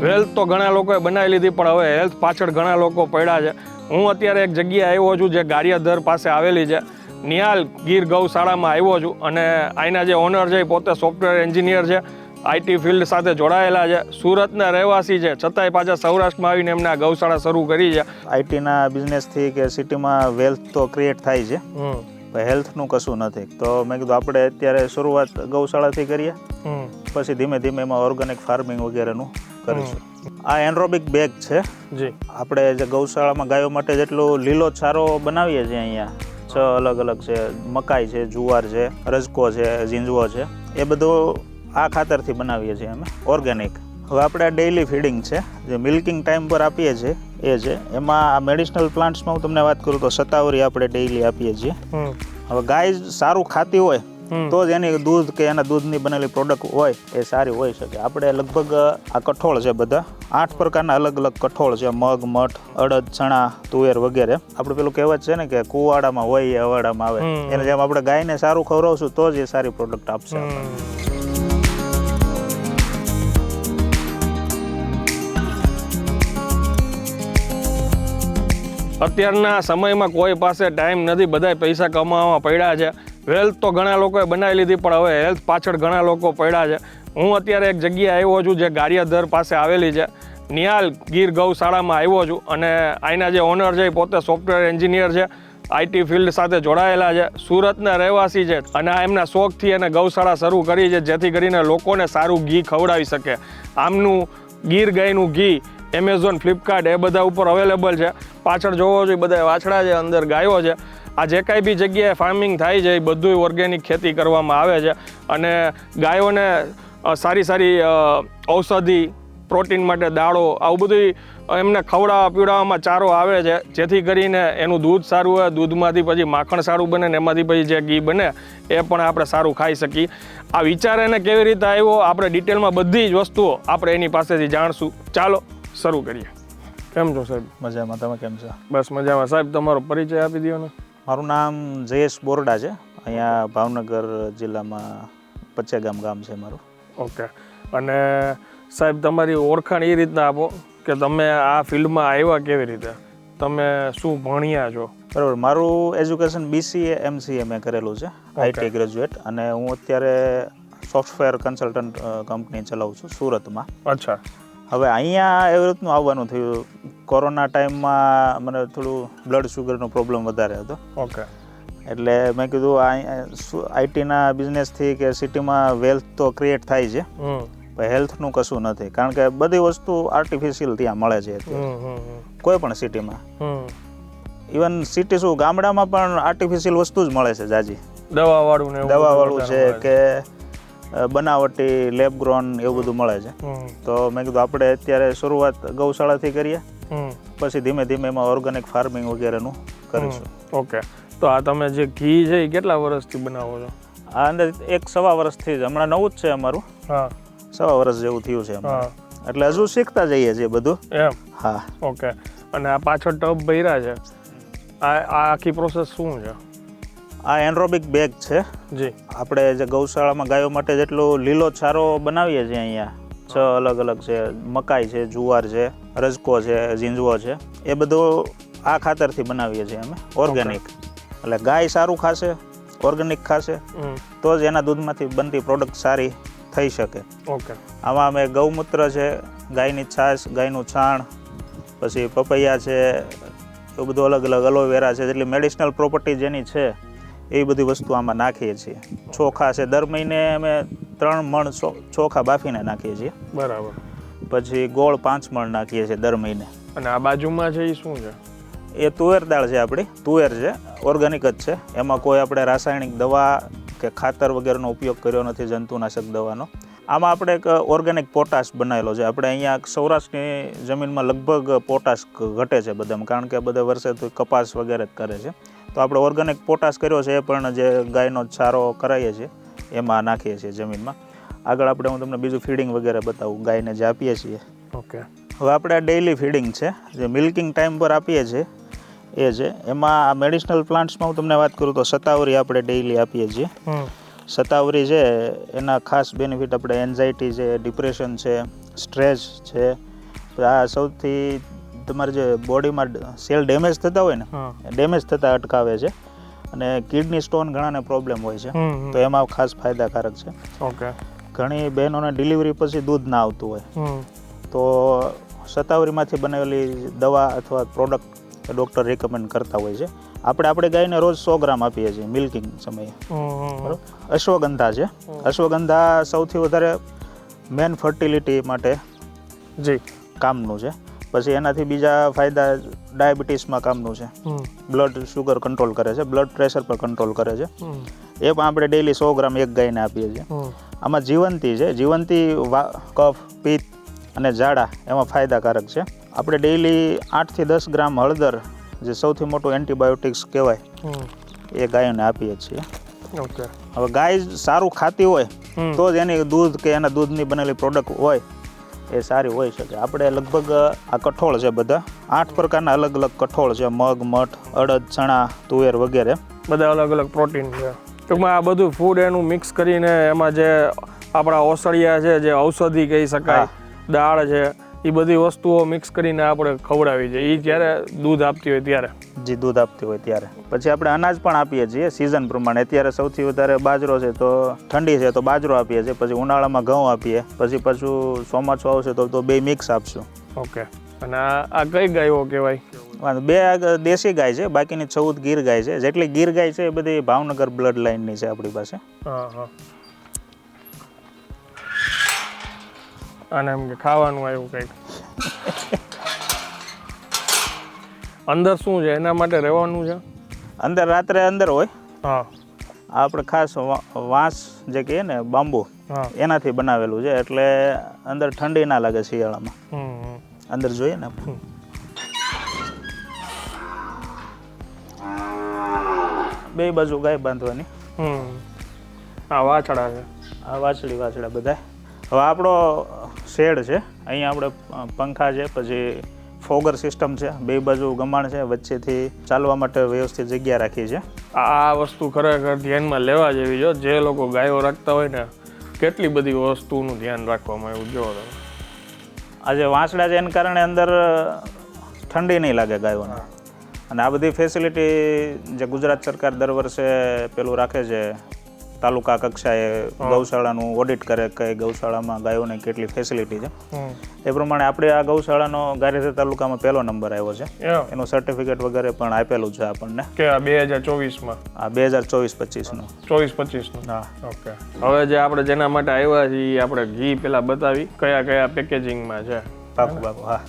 Wealth તો ઘણા લોકોએ બનાવી લીધી, પણ હવે હેલ્થ પાછળ ઘણા લોકો પડ્યા છે. હું અત્યારે એક જગ્યાએ આવ્યો છું જે ગારિયાધર પાસે આવેલી છે. નિહાલ ગીર ગૌશાળામાં આવ્યો છું અને અહીંના જે ઓનર છે એ પોતે સોફ્ટવેર એન્જિનિયર છે, આઈટી ફિલ્ડ સાથે જોડાયેલા છે, સુરતના રહેવાસી છે, છતાંય પાછા સૌરાષ્ટ્રમાં આવીને એમને આ ગૌશાળા શરૂ કરી છે. આઈટીના બિઝનેસથી કે સિટીમાં વેલ્થ તો ક્રિએટ થાય છે, પણ હેલ્થનું કશું નથી. તો મેં કીધું આપણે અત્યારે શરૂઆત ગૌશાળાથી કરીએ, પછી ધીમે ધીમે એમાં ઓર્ગેનિક ફાર્મિંગ વગેરેનું કરીશું. આ એનરોબિક બેગ છે જી. આપણે જે ગૌશાળામાં ગાયો માટે જેટલું લીલો ચારો બનાવીએ છીએ અહીંયા 6 અલગ અલગ છે, મકાઈ છે, જુવાર છે, રજકો છે, ઝીંઝવો છે, એ બધું આ ખાતરથી બનાવીએ છીએ અમે ઓર્ગેનિક. હવે આપણે ડેઇલી ફીડિંગ છે જે મિલ્કિંગ ટાઈમ પર આપીએ છીએ એ છે. એમાં આ મેડિસિનલ પ્લાન્ટ્સમાં હું તમને વાત કરું તો શતાવરી આપણે ડેઇલી આપીએ છીએ. હવે ગાય સારું ખાતી હોય તો જ એની દૂધ કે એના દૂધની બનેલી પ્રોડક્ટ હોય એ સારી હોઈ શકે. આપણે લગભગ આ કઠોળ છે બધા 8 પ્રકારના અલગ અલગ કઠોળ છે, મગ, મઠ, અડદ, ચણા, તુવેર વગેરે. આપણે પેલું કહેવત છે ને કે કુવાડામાં હોય એ અવાડામાં આવે, એને જેમ આપણે ગાયને સારું ખવડાવશું તો જ એ સારી પ્રોડક્ટ આપશે. અત્યારના સમયમાં કોઈ પાસે ટાઈમ નથી, બધાય પૈસા કમાવામાં પડ્યા છે. વેલ્થ તો ઘણા લોકોએ બનાવી લીધી, પણ હવે હેલ્થ પાછળ ઘણા લોકો પડ્યા છે. હું અત્યારે એક જગ્યાએ આવ્યો છું જે ગારિયાધર પાસે આવેલી છે. નિહાલ ગીર ગૌશાળામાં આવ્યો છું અને અહીંના જે ઓનર છે એ પોતે સોફ્ટવેર એન્જિનિયર છે, આઈટી ફિલ્ડ સાથે જોડાયેલા છે, સુરતના રહેવાસી છે અને આ એમના શોખથી એને ગૌશાળા શરૂ કરી છે જેથી કરીને લોકોને સારું ઘી ખવડાવી શકે. આમનું ગીર ગાયનું ઘી એમેઝોન, ફ્લિપકાર્ટ એ બધા ઉપર અવેલેબલ છે. પાછળ જોવો છો એ બધા વાછડા છે, અંદર ગાયો છે. આ જે કાંઈ બી જગ્યાએ ફાર્મિંગ થાય છે એ બધું ઓર્ગેનિક ખેતી કરવામાં આવે છે અને ગાયોને સારી સારી ઔષધિ, પ્રોટીન માટે દાળો, આવું બધું એમને ખવડાવવા પીવડાવવામાં ચારો આવે છે જેથી કરીને એનું દૂધ સારું હોય, દૂધમાંથી પછી માખણ સારું બને ને એમાંથી પછી જે ઘી બને એ પણ આપણે સારું ખાઈ શકીએ. આ વિચાર એને કેવી રીતે આવ્યો આપણે ડિટેલમાં બધી જ વસ્તુઓ આપણે એની પાસેથી જાણશું. ચાલો શરૂ કરીએ. કેમ છો સાહેબ? મજામાં. તમે કેમ છો? બસ મજામાં. સાહેબ તમારો પરિચય આપી દો ને. મારું નામ જયેશ બોરડા છે. અહીંયા ભાવનગર જિલ્લામાં પચ્ચેગામ ગામ છે મારું. ઓકે. અને સાહેબ તમારી ઓળખાણ એ રીતના આપો કે તમે આ ફિલ્ડમાં આવ્યા કેવી રીતે, તમે શું ભણ્યા છો? બરાબર. મારું એજ્યુકેશન BCA MCA મેં કરેલું છે, આઈટી ગ્રેજ્યુએટ, અને હું અત્યારે સોફ્ટવેર કન્સલ્ટન્ટ કંપની ચલાવું છું સુરતમાં. અચ્છા. હવે અહીંયા એવી રીતનું આવવાનું થયું, કોરોના ટાઈમમાં મને થોડું બ્લડ શુગરનો પ્રોબ્લેમ વધારે હતો. ઓકે. એટલે મેં કીધું આઈટીના બિઝનેસથી કે સિટીમાં વેલ્થ તો ક્રિએટ થાય છે, પણ હેલ્થનું કશું નથી. કારણ કે બધી વસ્તુ આર્ટિફિશિયલ ત્યાં મળે છે કોઈ પણ સિટીમાં. ઇવન સિટી શું, ગામડામાં પણ આર્ટિફિશિયલ વસ્તુ જ મળે છે જાજી. દવાવાળું છે કે બનાવટી લેબ ગ્રોન એવું બધું મળે છે. તો મેં કીધું આપણે અત્યારે શરૂઆત ગૌશાળાથી કરીએ, પછી ધીમે ધીમે એમાં ઓર્ગેનિક ફાર્મિંગ વગેરેનું કરીશું. ઓકે. તો આ તમે જે ઘી છે એ કેટલા વર્ષથી બનાવો છો? આ અંદર 1-1.5 વર્ષથી જ, હમણાં નવું જ છે અમારું. હા, 1.5 વર્ષ જેવું થયું છે અમારે. એટલે હજુ શીખતા જઈએ છીએ બધું. એમ? હા. ઓકે. અને આ પાછળ ટબ ભર્યા છે, આ આખી પ્રોસેસ શું છે? આ એનરોબિક બેગ છે જી. આપણે જે ગૌશાળામાં ગાયો માટે જેટલું લીલો ચારો બનાવીએ છીએ અહીંયા 6 અલગ અલગ છે, મકાઈ છે, જુવાર છે, રજકો છે, ઝીંઝવો છે, એ બધું આ ખાતરથી બનાવીએ છીએ અમે ઓર્ગેનિક. એટલે ગાય સારું ખાશે, ઓર્ગેનિક ખાશે તો જ એના દૂધમાંથી બનતી પ્રોડક્ટ સારી થઈ શકે. ઓકે. આમાં અમે ગૌમૂત્ર છે, ગાયની છાશ, ગાયનું છાણ, પછી પપૈયા છે, એવું બધું અલગ અલગ, એલોવેરા છે, જેટલી મેડિસિનલ પ્રોપર્ટી જેની છે એ બધી વસ્તુ આમાં નાખીએ છીએ. ચોખા છે, દર મહિને અમે 3 મણ ચોખા બાફીને નાખીએ છીએ. બરાબર. પછી ગોળ 5 મણ નાખીએ છીએ દર મહિને. અને આ બાજુમાં છે એ શું છે? એ તુવેર દાળ છે, આપણી તુવેર છે, ઓર્ગેનિક જ છે. એમાં કોઈ આપણે રાસાયણિક દવા કે ખાતર વગેરેનો ઉપયોગ કર્યો નથી, જંતુનાશક દવાનો. આમાં આપણે એક ઓર્ગેનિક પોટાશ બનાવેલો છે. આપણે અહીંયા સૌરાષ્ટ્રની જમીનમાં લગભગ પોટાશ ઘટે છે બધામાં, કારણ કે બધા વર્ષે તો કપાસ વગેરે જ કરે છે. તો આપણે ઓર્ગેનિક પોટાશ કર્યો છે, એ પણ જે ગાયનો ચારો કરાવીએ છીએ એમાં નાખીએ છીએ જમીનમાં. આગળ આપણે હું તમને બીજું ફીડિંગ વગેરે બતાવું ગાયને જે આપીએ છીએ. ઓકે. હવે આપણે આ ડેઇલી ફીડિંગ છે જે મિલ્કિંગ ટાઈમ પર આપીએ છીએ એ છે. એમાં આ મેડિસિનલ પ્લાન્ટ્સમાં હું તમને વાત કરું તો શતાવરી આપણે ડેઇલી આપીએ છીએ. શતાવરી છે એના ખાસ બેનિફિટ આપણે એન્ઝાયટી છે, ડિપ્રેશન છે, સ્ટ્રેસ છે, આ સૌથી તમારે જે બોડીમાં સેલ ડેમેજ થતા હોય ને ડેમેજ થતા અટકાવે છે. અને કિડની સ્ટોન ઘણાને પ્રોબ્લેમ હોય છે તો એમાં ખાસ ફાયદાકારક છે. ઓકે. ઘણી બહેનોને ડિલિવરી પછી દૂધ ના આવતું હોય તો શતાવરીમાંથી બનેલી દવા અથવા પ્રોડક્ટ ડૉક્ટર રિકમેન્ડ કરતા હોય છે. આપણે ગાયને રોજ 100 ગ્રામ આપીએ છીએ મિલ્કિંગ સમયે. બરાબર. અશ્વગંધા છે. અશ્વગંધા સૌથી વધારે મેન ફર્ટિલિટી માટે જી કામનું છે. પછી એનાથી બીજા ફાયદા ડાયાબિટીસમાં કામનું છે, બ્લડ શુગર કંટ્રોલ કરે છે, બ્લડ પ્રેશર પર કંટ્રોલ કરે છે. એ પણ આપણે ડેઈલી 100 ગ્રામ એક ગાયને આપીએ છીએ. આમાં જીવંતી છે. જીવંતી કફ, પિત્ત અને ઝાડા એમાં ફાયદાકારક છે. આપણે ડેઈલી 8 થી 10 ગ્રામ હળદર, જે સૌથી મોટું એન્ટીબાયોટિક્સ કહેવાય, એ ગાયોને આપીએ છીએ. ઓકે. હવે ગાય સારું ખાતી હોય તો જ એની દૂધ કે એના દૂધની બનેલી પ્રોડક્ટ હોય એ સારી હોઈ શકે. આપણે લગભગ આ કઠોળ છે બધા 8 પ્રકારના અલગ અલગ કઠોળ છે, મગ, મઠ, અડદ, ચણા, તુવેર વગેરે બધા અલગ અલગ પ્રોટીન છે. ટૂંકમાં આ બધું ફૂડ એનું મિક્સ કરીને એમાં જે આપણા ઓસળિયા છે, જે ઔષધિ કહી શકાય, દાળ છે, એ બધી વસ્તુઓ મિક્સ કરીને આપણે ખવડાવી છે. એ જ્યારે દૂધ આપતી હોય ત્યારે જે દૂધ આપતી હોય ત્યારે. પછી આપણે અનાજ પણ આપીએ છીએ સિઝન પ્રમાણે. અત્યારે સૌથી વધારે બાજરો છે તો ઠંડી છે તો બાજરો આપીએ છીએ, પછી ઉનાળામાં ઘઉં આપીએ, પછી પાછું ચોમાસું આવશે તો બે મિક્સ આપશું. ઓકે. અને આ કઈ ગાયો કહેવાય? 2 દેશી ગાય છે, બાકીની 14 ગીર ગાય છે. જેટલી ગીર ગાય છે એ બધી ભાવનગર બ્લડ લાઇનની છે આપણી પાસે. અને એમ કે ખાવાનું આવ્યું કંઈક અંદર શું છે એના માટે રહેવાનું છે? અંદર રાત્રે અંદર હોય. હા. આપણે ખાસ વાંસ જે કહીએ ને, બાંબુ, એનાથી બનાવેલું છે એટલે અંદર ઠંડી ના લાગે શિયાળામાં. અંદર જોઈએ ને બે બાજુ ગાય બાંધવાની. આ વાછડા છે, આ વાછડા બધા. હવે આપણો શેડ છે, અહીંયા આપણે પંખા છે, પછી ફોગર સિસ્ટમ છે, બે બાજુ ગમાણ છે, વચ્ચેથી ચાલવા માટે વ્યવસ્થિત જગ્યા રાખી છે. આ વસ્તુ ખરેખર ધ્યાનમાં લેવા જેવી જો જે લોકો ગાયો રાખતા હોય ને, કેટલી બધી વસ્તુનું ધ્યાન રાખવામાં આવ્યું. જો આ જે વાંસડા છે એને કારણે અંદર ઠંડી નહીં લાગે ગાયોને. અને આ બધી ફેસિલિટી જે ગુજરાત સરકાર દર વર્ષે પેલું રાખે છે, તાલુકા કક્ષાએ ગૌશાળાનું ઓડિટ કરે કે ગૌશાળામાં ગાયોને કેટલી ફેસિલિટી છે, એ પ્રમાણે આપણે આ ગૌશાળાનો ગારિયાધાર તાલુકામાં 1લો નંબર આવ્યો છે. એનું સર્ટિફિકેટ વગેરે પણ આપેલું છે આપણને. કે 2024માં? આ 2024-25 નું. 24-25 નું. હા. ઓકે. હવે જે આપણે જેના માટે આવ્યા છીએ આપણે ઘી પેલા બતાવી કયા પેકેજિંગમાં છે. પાકું. હા.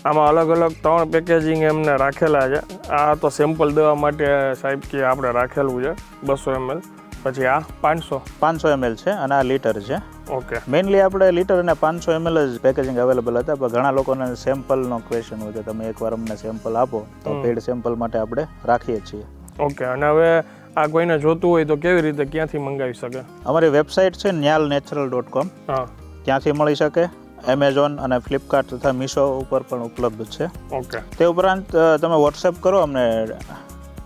આમાં અલગ અલગ 3 પેકેજિંગ એમને રાખેલા છે. આ તો સેમ્પલ દેવા માટે સાહેબ કે આપણે રાખેલું છે 200 ml. પછી આ 500 ml છે અને આ લીટર છે. ઓકે. મેઇનલી આપણે લીટર અને 500 ml જ પેકેજિંગ અવેલેબલ હતા, પણ ઘણા લોકોને સેમ્પલનો ક્વેશ્ચન હોય કે તમે એકવાર અમને સેમ્પલ આપો, તો પેડ સેમ્પલ માટે આપણે રાખીએ છીએ. ઓકે. અને હવે આ કોઈને જોતું હોય તો કેવી રીતે, ક્યાંથી મંગાવી શકે? અમારી વેબસાઇટ છે nyalnatural.com. ત્યાંથી મળી શકે. એમેઝોન અને ફ્લિપકાર્ટ તથા મીશો ઉપર પણ ઉપલબ્ધ છે. ઓકે. તે ઉપરાંત તમે વોટ્સએપ કરો અમને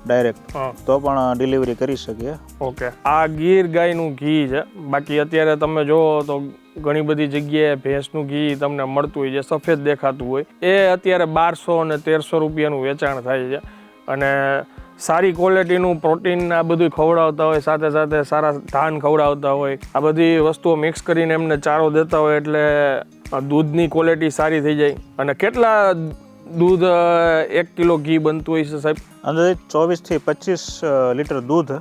ડાયરેક્ટ તો પણ ડિલિવરી કરી શકીએ. ઓકે. આ ગીર ગાયનું ઘી છે. બાકી અત્યારે તમે જુઓ તો ઘણી બધી જગ્યાએ ભેંસનું ઘી તમને મળતું હોય, જે સફેદ દેખાતું હોય, એ અત્યારે 1200 અને 1300 રૂપિયાનું વેચાણ થાય છે. અને સારી ક્વોલિટીનું પ્રોટીન આ બધું ખવડાવતા હોય, સાથે સાથે સારા ધાન ખવડાવતા હોય, આ બધી વસ્તુઓ મિક્સ કરીને એમને ચારો દેતા હોય, એટલે દૂધની ક્વોલિટી સારી થઈ જાય. અને કેટલા દૂધ 1 કિલો ઘી બનતું હોય છે સાહેબ? અંદર 24 થી 25 લીટર દૂધ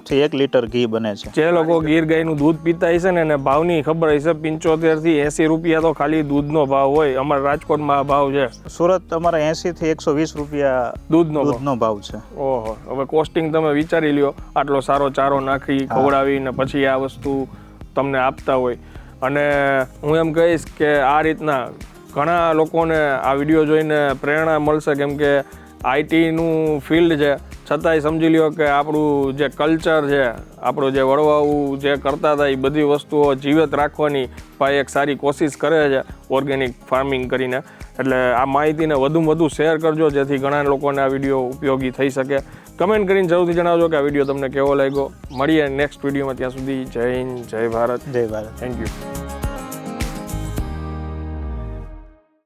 થી 1 લીટર ઘી બને છે. જે લોકો ગીર ગાયનું દૂધ પીતા હશે ને એને ભાવની ખબર હશે, 75 થી 80 રૂપિયા તો ખાલી દૂધનો ભાવ હોય. અમારા રાજકોટમાં આ ભાવ છે. સુરત અમારા 80 થી 120 રૂપિયા દૂધનો ભાવ છે. ઓહો. હવે કોસ્ટિંગ તમે વિચારી લ્યો, આટલો સારો ચારો નાખી ખવડાવીને પછી આ વસ્તુ તમને આપતા હોય. અને હું એમ કહીશ કે આ રીતના ઘણા લોકોને આ વિડીયો જોઈને પ્રેરણા મળશે, કેમ કે આઈટીનું ફિલ્ડ છે, છતાંય સમજી લ્યો કે આપણું જે કલ્ચર છે, આપણું જે વડવાઓ જે કરતા હતા એ બધી વસ્તુઓ જીવત રાખવાની ભાઈ એક સારી કોશિશ કરે છે ઓર્ગેનિક ફાર્મિંગ કરીને. એટલે આ માહિતીને વધુમાં વધુ શેર કરજો, જેથી ઘણા લોકોને આ વિડીયો ઉપયોગી થઈ શકે. કમેન્ટ કરીને જરૂરથી જણાવજો કે આ વિડીયો તમને કેવો લાગ્યો. મળીએ નેક્સ્ટ વિડીયોમાં. ત્યાં સુધી જય હિન્દ, જય ભારત. જય ભારત. Thank you.